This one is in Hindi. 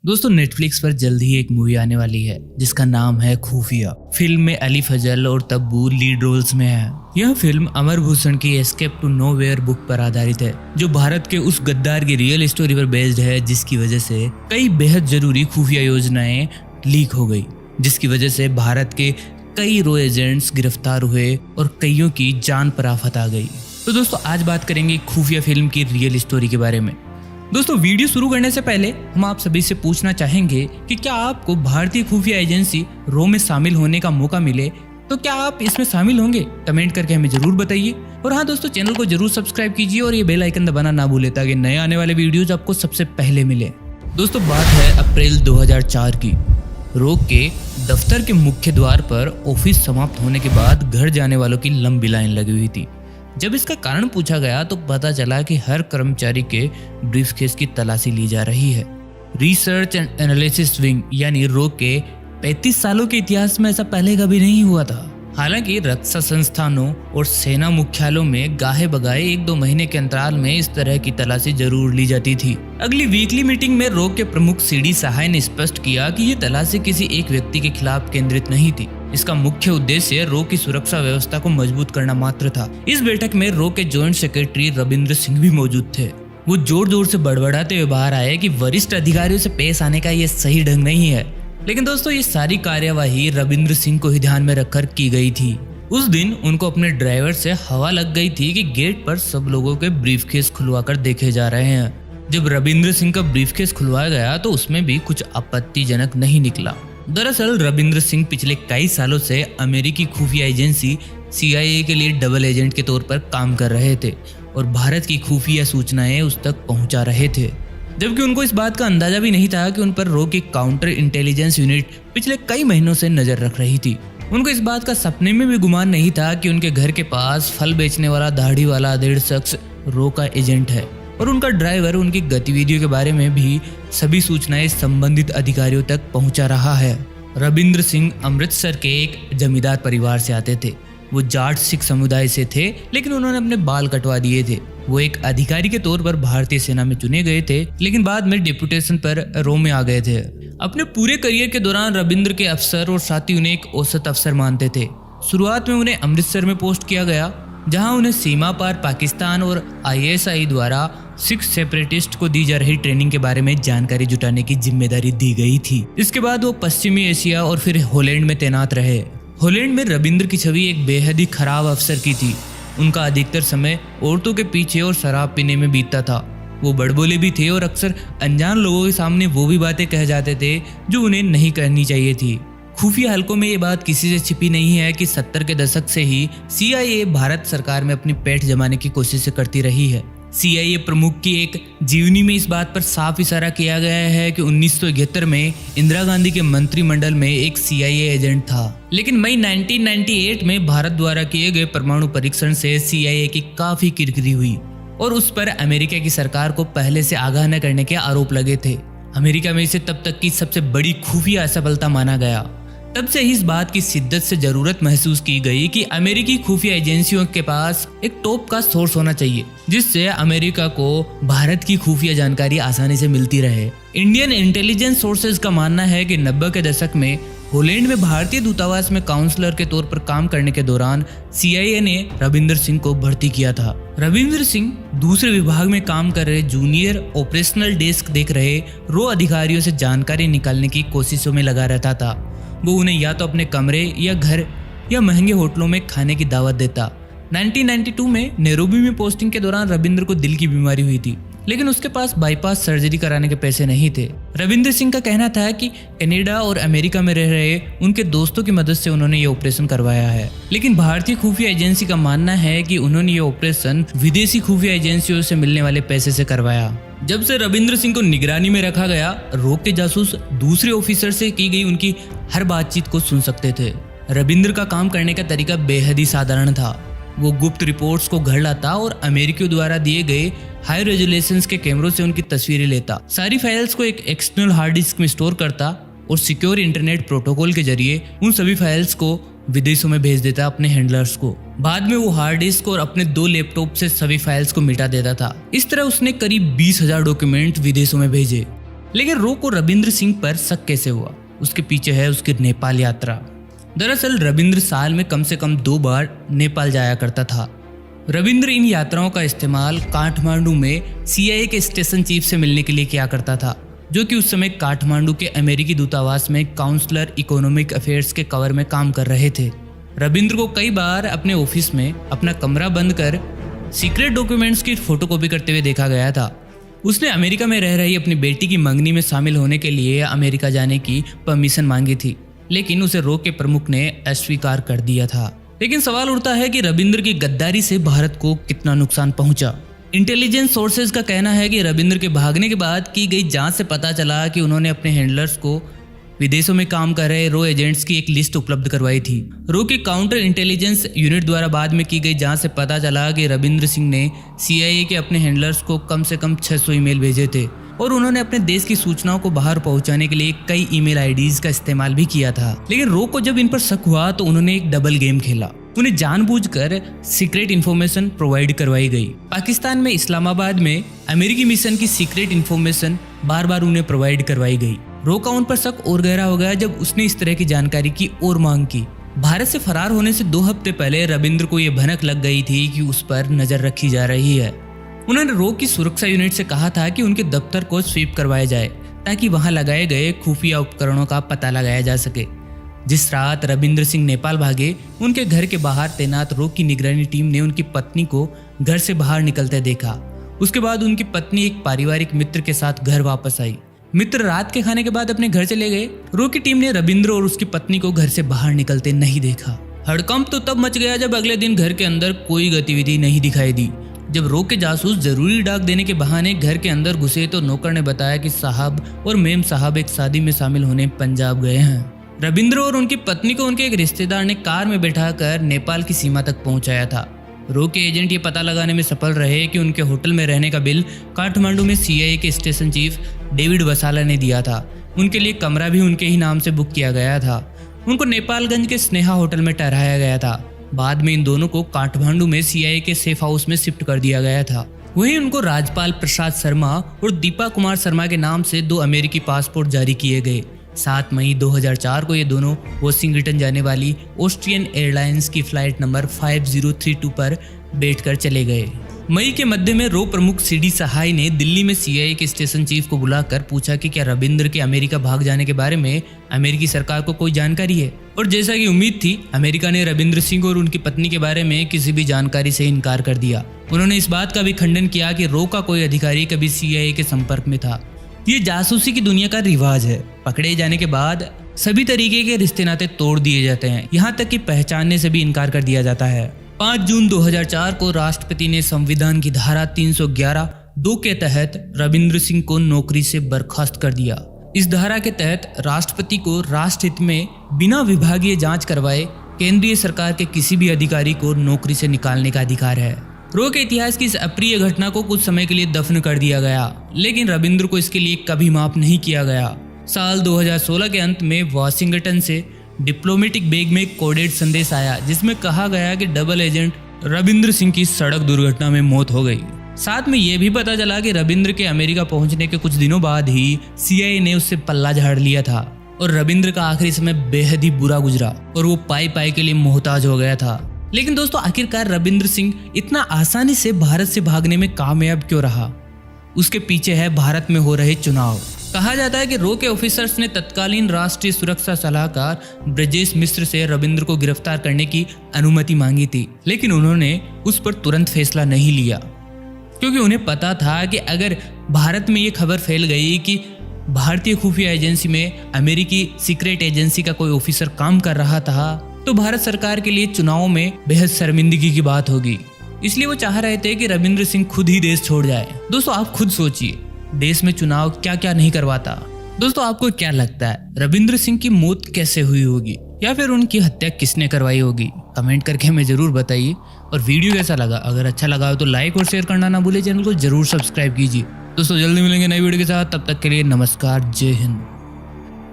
दोस्तों नेटफ्लिक्स पर जल्द ही एक मूवी आने वाली है जिसका नाम है खुफिया। फिल्म में अली फजल और तब्बू लीड रोल्स में है। यह फिल्म अमर भूषण की एस्केप टू नोवेयर बुक पर आधारित है, जो भारत के उस गद्दार की रियल स्टोरी पर बेस्ड है जिसकी वजह से कई बेहद जरूरी खुफिया योजनाएं लीक हो गई, जिसकी वजह से भारत के कई रो एजेंट्स गिरफ्तार हुए और कईयों की जान पर आफत आ गई। तो दोस्तों आज बात करेंगे खुफिया फिल्म की रियल स्टोरी के बारे में। दोस्तों वीडियो शुरू करने से पहले हम आप सभी से पूछना चाहेंगे कि क्या आपको भारतीय खुफिया एजेंसी रो में शामिल होने का मौका मिले तो क्या आप इसमें शामिल होंगे? कमेंट करके हमें जरूर बताइए। और हाँ दोस्तों, चैनल को जरूर सब्सक्राइब कीजिए और ये बेल आइकन दबाना ना भूलें ताकि नए आने वाले वीडियोज आपको सबसे पहले मिले। दोस्तों बात है अप्रैल 2004 की। रो के दफ्तर के मुख्य द्वार पर ऑफिस समाप्त होने के बाद घर जाने वालों की लंबी लाइन लगी हुई थी। जब इसका कारण पूछा गया तो पता चला कि हर कर्मचारी के ब्रीफकेस की तलाशी ली जा रही है। रिसर्च एंड एनालिसिस विंग यानी रो के 35 सालों के इतिहास में ऐसा पहले कभी नहीं हुआ था। हालांकि रक्षा संस्थानों और सेना मुख्यालयों में गाहे बगाए 1-2 महीने के अंतराल में इस तरह की तलाशी जरूर ली जाती थी। अगली वीकली मीटिंग में रो के प्रमुख सीडी सहाय ने स्पष्ट किया कि ये तलाशी किसी एक व्यक्ति के खिलाफ केंद्रित नहीं थी। इसका मुख्य उद्देश्य रो की सुरक्षा व्यवस्था को मजबूत करना मात्र था। इस बैठक में रो के जॉइंट सेक्रेटरी रविंद्र सिंह भी मौजूद थे। वो जोर जोर से बड़बड़ाते हुए बाहर आए कि वरिष्ठ अधिकारियों से पेश आने का ये सही ढंग नहीं है। लेकिन दोस्तों ये सारी कार्यवाही रविंद्र सिंह को ही ध्यान में रखकर की गई थी। उस दिन उनको अपने ड्राइवर से हवा लग गई थी कि गेट पर सब लोगों के ब्रीफकेस खुलवाकर देखे जा रहे हैं। जब रविंद्र सिंह का ब्रीफकेस खुलवाया गया तो उसमें भी कुछ आपत्तिजनक नहीं निकला। दरअसल रविंद्र सिंह पिछले कई सालों से अमेरिकी खुफिया एजेंसी CIA के लिए डबल एजेंट के तौर पर काम कर रहे थे और भारत की खुफिया सूचनाएं उस तक पहुंचा रहे थे, जबकि उनको इस बात का अंदाजा भी नहीं था कि उन पर रो की काउंटर इंटेलिजेंस यूनिट पिछले कई महीनों से नजर रख रही थी। उनको इस बात का सपने में भी गुमान नहीं था कि उनके घर के पास फल बेचने वाला दाढ़ी वाला अधेड़ शख्स रो का एजेंट है और उनका ड्राइवर उनकी गतिविधियों के बारे में भी सभी सूचनाएं संबंधित अधिकारियों तक पहुंचा रहा है। रविंद्र सिंह अमृतसर के एक जमींदार परिवार से आते थे। वो जाट सिख समुदाय से थे, लेकिन उन्होंने अपने बाल कटवा दिए थे। वो एक अधिकारी के तौर पर भारतीय सेना में चुने गए थे, लेकिन बाद में डिप्यूटेशन पर रो में आ गए थे। अपने पूरे करियर के दौरान रविंद्र के अफसर और साथी उन्हें एक औसत अफसर मानते थे। शुरुआत में उन्हें अमृतसर में पोस्ट किया गया, जहां उन्हें सीमा पार पाकिस्तान और ISI द्वारा सिख सेपरेटिस्ट को दी जा रही ट्रेनिंग के बारे में जानकारी जुटाने की जिम्मेदारी दी गई थी। इसके बाद वो पश्चिमी एशिया और फिर हॉलैंड में तैनात रहे। हॉलैंड में रविंद्र की छवि एक बेहद ही खराब अफसर की थी। उनका अधिकतर समय औरतों के पीछे और शराब पीने में बीतता था। वो बड़बोले भी थे और अक्सर अनजान लोगों के सामने वो भी बातें कह जाते थे जो उन्हें नहीं कहनी चाहिए थी। खुफिया हलकों में ये बात किसी से छिपी नहीं है कि 70 के दशक से ही CIA भारत सरकार में अपनी पैठ जमाने की कोशिश करती रही है। CIA प्रमुख की एक जीवनी में इस बात पर साफ इशारा किया गया है कि 1971 में इंदिरा गांधी के मंत्रिमंडल में एक CIA एजेंट था। लेकिन मई 1998 में भारत द्वारा किए गए परमाणु परीक्षण से CIA की काफी किरकिरी हुई और उस पर अमेरिका की सरकार को पहले से आगाह न करने के आरोप लगे थे। अमेरिका में इसे तब तक की सबसे बड़ी खुफिया असफलता माना गया। तब से ही इस बात की शिद्दत से जरूरत महसूस की गई कि अमेरिकी खुफिया एजेंसियों के पास एक टॉप का सोर्स होना चाहिए, जिससे अमेरिका को भारत की खुफिया जानकारी आसानी से मिलती रहे। इंडियन इंटेलिजेंस सोर्सेज का मानना है कि 90 के दशक में हॉलैंड में भारतीय दूतावास में काउंसलर के तौर पर काम करने के दौरान CIA ने रविंद्र सिंह को भर्ती किया था। रविंद्र सिंह दूसरे विभाग में काम कर रहे जूनियर ऑपरेशनल डेस्क देख रहे रो अधिकारियों से जानकारी निकालने की कोशिशों में लगा रहता था। वो उन्हें या तो अपने कमरे या घर या महंगे होटलों में खाने की दावत देता। 1992 में नैरोबी में पोस्टिंग के दौरान रविंद्र को दिल की बीमारी हुई थी, लेकिन उसके पास बाईपास सर्जरी कराने के पैसे नहीं थे। रविंद्र सिंह का कहना था कि कनाडा और अमेरिका में रह रहे उनके दोस्तों की मदद से उन्होंने ये ऑपरेशन करवाया है। लेकिन भारतीय खुफिया एजेंसी का मानना है कि उन्होंने ये ऑपरेशन विदेशी खुफिया एजेंसियों से मिलने वाले पैसे से करवाया। जब से रविंद्र सिंह को निगरानी में रखा गया, रो के जासूस दूसरे ऑफिसर से की गई उनकी हर बातचीत को सुन सकते थे। रविंद्र का काम करने का तरीका बेहद ही साधारण था। वो गुप्त रिपोर्ट्स को घर लाता और अमेरिकियों द्वारा दिए गए हाई रेजोल्यूशंस के कैमरों से उनकी तस्वीरें लेता। सारी फाइल्स को एक एक्सटर्नल हार्ड डिस्क में स्टोर करता और सिक्योर इंटरनेट प्रोटोकॉल के जरिए उन सभी फाइल्स को विदेशों में भेज देता अपने हैंडलर्स को। बाद में वो हार्ड डिस्क और अपने 2 लैपटॉप से सभी फाइल्स को मिटा देता था। इस तरह उसने करीब 20,000 डॉक्यूमेंट विदेशों में भेजे। लेकिन रो को रविंद्र सिंह पर शक कैसे हुआ? उसके पीछे है उसकी नेपाल यात्रा। दरअसल रविंद्र साल में कम से कम 2 बार नेपाल जाया करता था। रविंद्र इन यात्राओं का इस्तेमाल काठमांडू में CIA के स्टेशन चीफ से मिलने के लिए किया करता था, जो कि उस समय काठमांडू के अमेरिकी दूतावास में काउंसलर इकोनॉमिक अफेयर्स के कवर में काम कर रहे थे। रविंद्र को कई बार अपने ऑफिस में अपना कमरा बंद कर सीक्रेट डॉक्यूमेंट्स की फोटोकॉपी करते हुए देखा गया था। उसने अमेरिका में रह रही अपनी बेटी की मंगनी में शामिल होने के लिए अमेरिका जाने की परमिशन मांगी थी, लेकिन उसे रो के प्रमुख ने अस्वीकार कर दिया था। लेकिन सवाल उठता है कि रविंद्र की गद्दारी से भारत को कितना नुकसान पहुंचा। इंटेलिजेंस सोर्सेज का कहना है कि रविंद्र के भागने के बाद की गई जांच से पता चला कि उन्होंने अपने हैंडलर्स को विदेशों में काम कर रहे रो एजेंट्स की एक लिस्ट उपलब्ध करवाई थी। रो के काउंटर इंटेलिजेंस यूनिट द्वारा बाद में की गई जांच से पता चला कि रविंद्र सिंह ने CIA के अपने हैंडलर्स को कम से कम 600 ईमेल भेजे थे और उन्होंने अपने देश की सूचनाओं को बाहर पहुंचाने के लिए कई ईमेल IDs का इस्तेमाल भी किया था। लेकिन रो को जब इन पर शक हुआ तो उन्होंने एक डबल गेम खेला। उन्हें जानबूझकर सीक्रेट इन्फॉर्मेशन प्रोवाइड करवाई गई। पाकिस्तान में इस्लामाबाद में अमेरिकी मिशन की सीक्रेट इन्फॉर्मेशन बार बार उन्हें प्रोवाइड करवाई गई। रो का उन पर शक और गहरा हो गया जब उसने इस तरह की जानकारी की और मांग की। भारत से फरार होने से 2 हफ्ते पहले रविंद्र को यह भनक लग गई थी कि उस पर नजर रखी जा रही है। उन्होंने रो की सुरक्षा यूनिट से कहा था कि उनके दफ्तर को स्वीप करवाया जाए ताकि वहां लगाए गए खुफिया उपकरणों का पता लगाया जा सके। जिस रात रविंद्र सिंह नेपाल भागे, उनके घर के बाहर तैनात रो की निगरानी टीम ने उनकी पत्नी को घर से बाहर निकलते देखा। उसके बाद उनकी पत्नी एक पारिवारिक मित्र के साथ घर वापस आई। मित्र रात के खाने के बाद अपने घर चले गए। रो की टीम ने रविंद्र और उसकी पत्नी को घर से बाहर निकलते नहीं देखा। हड़कंप तो तब मच गया जब अगले दिन घर के अंदर कोई गतिविधि नहीं दिखाई दी। जब रो के जासूस जरूरी डाक देने के बहाने घर के अंदर घुसे तो नौकर ने बताया कि साहब और मेम साहब एक शादी में शामिल होने पंजाब गए हैं। रविंद्र और उनकी पत्नी को उनके एक रिश्तेदार ने कार में बैठाकर नेपाल की सीमा तक पहुंचाया था। रो के एजेंट ये पता लगाने में सफल रहे कि उनके होटल में रहने का बिल काठमांडू में CIA के स्टेशन चीफ डेविड वसाला ने दिया था। उनके लिए कमरा भी उनके ही नाम से बुक किया गया था। उनको नेपालगंज के स्नेहा होटल में ठहराया गया था। बाद में इन दोनों को काठमांडू में CIA के सेफ हाउस में शिफ्ट कर दिया गया था। वहीं उनको राजपाल प्रसाद शर्मा और दीपा कुमार शर्मा के नाम से 2 अमेरिकी पासपोर्ट जारी किए गए। 7 मई 2004 को ये दोनों वॉशिंगटन जाने वाली ऑस्ट्रियन एयरलाइंस की फ्लाइट नंबर 5032 पर बैठकर चले गए। मई के मध्य में रो प्रमुख CD सहाय ने दिल्ली में CIA के स्टेशन चीफ को बुलाकर पूछा कि क्या रविंद्र के अमेरिका भाग जाने के बारे में अमेरिकी सरकार को कोई जानकारी है। और जैसा कि उम्मीद थी, अमेरिका ने रविंद्र सिंह और उनकी पत्नी के बारे में किसी भी जानकारी से इनकार कर दिया। उन्होंने इस बात का भी खंडन किया कि रो का कोई अधिकारी कभी CIA के संपर्क में था। ये जासूसी की दुनिया का रिवाज है। पकड़े जाने के बाद सभी तरीके के रिश्ते नाते तोड़ दिए जाते हैं, यहाँ तक कि पहचानने से भी इनकार कर दिया जाता है। 5 जून 2004 को राष्ट्रपति ने संविधान की धारा 311(2) के तहत रविंद्र सिंह को नौकरी से बर्खास्त कर दिया। इस धारा के तहत राष्ट्रपति को राष्ट्रहित में बिना विभागीय जांच करवाए केंद्रीय सरकार के किसी भी अधिकारी को नौकरी से निकालने का अधिकार है। रो के इतिहास की इस अप्रिय घटना को कुछ समय के लिए दफन कर दिया गया, लेकिन रविंद्र को इसके लिए कभी माफ नहीं किया गया। साल 2016 के अंत में वाशिंगटन से डिप्लोमेटिक बैग में एक कोडेड संदेश आया जिसमें कहा गया कि डबल एजेंट रविंद्र सिंह की सड़क दुर्घटना में मौत हो गई। साथ में यह भी पता चला कि रविंद्र के अमेरिका पहुंचने के कुछ दिनों बाद ही CIA ने उससे पल्ला झाड़ लिया था और रविंद्र का आखिरी समय बेहद ही बुरा गुजरा और वो पाई के लिए मोहताज हो गया था। लेकिन दोस्तों, आखिरकार रविंद्र सिंह इतना आसानी से भारत से भागने में कामयाब क्यों रहा? उसके पीछे है भारत में हो रहे चुनाव। कहा जाता है कि रो के ऑफिसर्स ने तत्कालीन राष्ट्रीय सुरक्षा सलाहकार ब्रजेश मिश्र से रविंद्र को गिरफ्तार करने की अनुमति मांगी थी, लेकिन उन्होंने उस पर तुरंत फैसला नहीं लिया क्योंकि उन्हें पता था कि अगर भारत में ये खबर फैल गई कि भारतीय खुफिया एजेंसी में अमेरिकी सीक्रेट एजेंसी का कोई ऑफिसर काम कर रहा था तो भारत सरकार के लिए चुनावों में बेहद शर्मिंदगी की बात होगी। इसलिए वो चाह रहे थे कि रविंद्र सिंह खुद ही देश छोड़ जाए। दोस्तों, आप खुद सोचिए, देश में चुनाव क्या क्या नहीं करवाता। दोस्तों, आपको क्या लगता है रविंद्र सिंह की मौत कैसे हुई होगी या फिर उनकी हत्या किसने करवाई होगी? कमेंट करके हमें जरूर बताइए। और वीडियो कैसा लगा? अगर अच्छा लगा हो तो लाइक और शेयर करना ना भूले। चैनल को जरूर सब्सक्राइब कीजिए। दोस्तों, जल्दी मिलेंगे नई वीडियो के साथ। तब तक के लिए नमस्कार, जय हिंद।